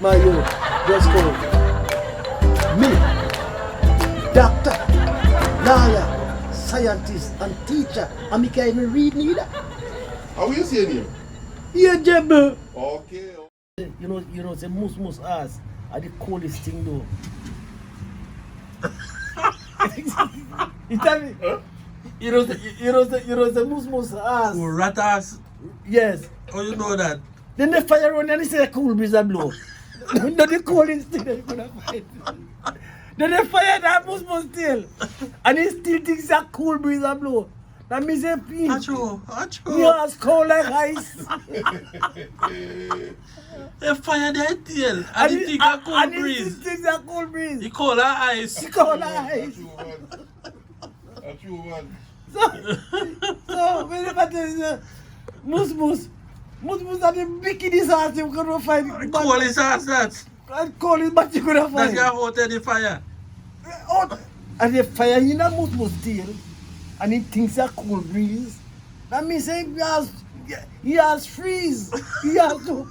My youth, just go. Me, doctor, lawyer, scientist, and teacher. And me can't even read neither. How will you say name? Ageable. Okay. You know, say mus ass are the coolest thing though. You tell me. Huh? You know, the mus ass. Oh, rat ass. Yes. How you know that? Then they fire on and they say a cool breeze a blow. No, the coolest thing they could have fight. Then they fire that mus still. And he still thinks a cool breeze a blow. That means a pin. Achoo, achoo. Yeah, it's cold like ice. They fire their tail and he think a cool and breeze. he thinks a cool breeze. He call her ice. He call her ice. A true one. So, when you tell you, mus are the bikini ass you could find. Call his ass that. And call his but you could That's find. got hot in the fire. Oh, and the fire in a mus tail, and he thinks a cool breeze. That means he has freeze. He has to